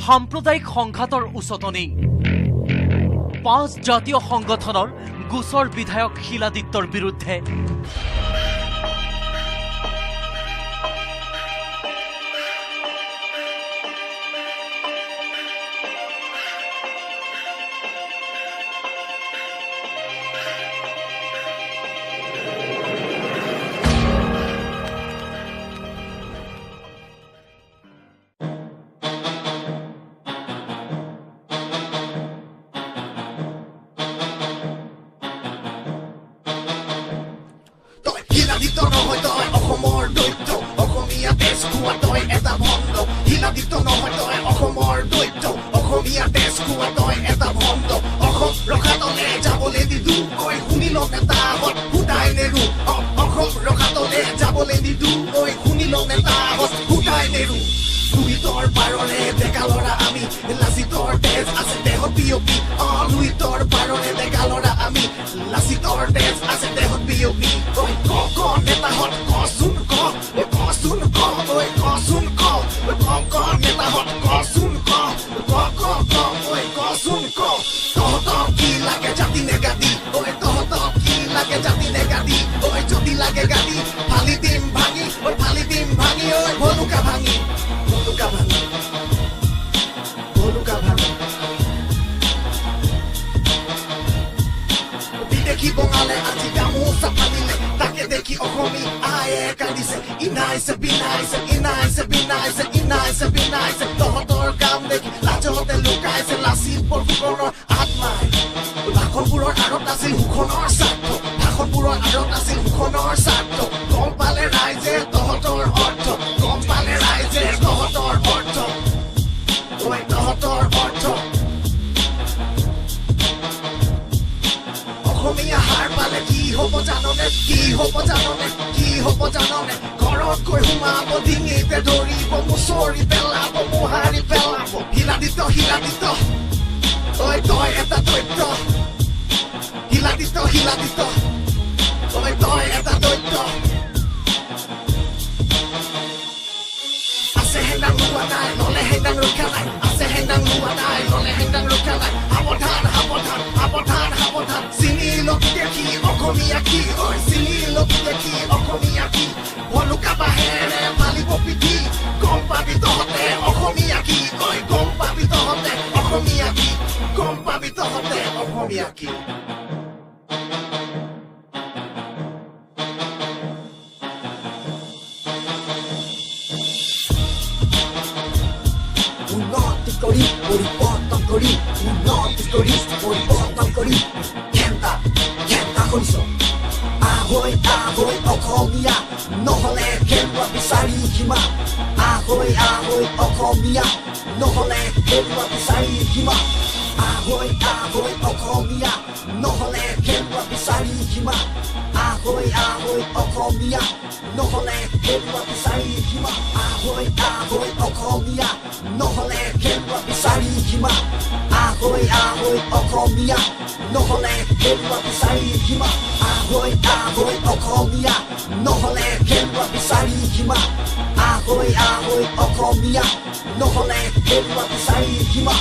সাম্প্ৰদায়িক সংঘাতৰ উচতনি 5 জাতীয় সংগঠনৰ গোচৰ বিধায়ক শিলাদিত্যৰ বিৰুদ্ধে শিলাদিত্য নহয় তই অসমৰ দৈত্য অসমীয়া তেজ খোৱা তই এটা ভণ্ড শিলাদিত্য নহয় তই অসমৰ দৈত্য অসমীয়া তেজ খোৱা তই এটা ভণ্ড অসম ৰখা তলে যাবলৈ নিদো ঐ শুনি ল নেতাহঁত ফুটাই নেৰো অসম ৰখা তলে যাবলৈ নিদো ঐ শুনি ল নেতাহঁত ফুটাই নেৰো লুইতৰ পাৰৰে ডেকা ল'ৰা আমি লাচিতৰ তেজ আছে দেহত বিয়পি লুইতৰ পাৰৰে ডেকা ল'ৰা আমি লাচিতৰ তেজ আছে দেহত বিয়পি ঐ ক নেতাহঁত কচোন কচোন ঐ কচোন ক নেতাহঁত কচোন ঐ কচোন তহঁতক কি লাগে জাতি নে গাদি ঐ তহঁতক কি লাগে জাতি নে গাদি ঐ যদি লাগে গাদি ফালি দিম ভাঙি ঐ ভলুকা ভাঙি বিদেশী বঙালে আজি গামোচা ফালিলে তাকে দেখি অসমী আয়ে কান্দিছে ইনাইছে তহঁতৰ কাম দেখি লাজতে লুকাইছে লাচিত বৰফুকনৰ আত্মাই ভাষণবোৰৰ আঁৰত আছিল সুখনৰ স্বাৰ্থ গম পালে ৰাইজে তহঁতৰ অৰ্থ ঐ তহঁতৰ অৰ্থ অসমীয়া হাৰ পালে কি হ'ব জাননে ঘৰত গৈ সোমাব ডিঙিতে ধৰিব মুচৰি পেলাব মোহাৰি পেলাব শিলাদিত্য ঐ তই এটা দৈত্য শিলাদিত্য ঐ তই এটা দৈত্য আছে হেংদাং লোৱা নাই ল'লে হেংদাং ৰক্ষা নাই সাৱধান চিনি লবি দেখি অসমীয়া কি ভলুকা বাহেৰে ফালিব পিঠি গম পাবি তহঁতে অসমীয়া কি উন্নতি কৰি পৰিৱৰ্তন কৰি ঘেণ্টা কৰিছ আহৈ অসমীয়া নহ'লে খেলুৱা বিচাৰি সীমা আহৈ অসমীয়া নহ'লে খেলুৱা বিচাৰি সীমা আহৈ অসমীয়া নহ'লে খেলুৱা বিচাৰি সীমা আহৈ অসমীয়া নহ'লে খেলুৱা বিচাৰি সীমা আহৈ অসমীয়া নহ'লে খেলুৱা বিচাৰি সীমা আহৈ অসমীয়া নহ'লে খেলুৱা বিচাৰি সীমা আহৈ অসমীয়া নহ'লে খেলুৱা বিচাৰি সীমা আহৈ অসমীয়া নহ'লে খেলুৱা বিচাৰি সীমা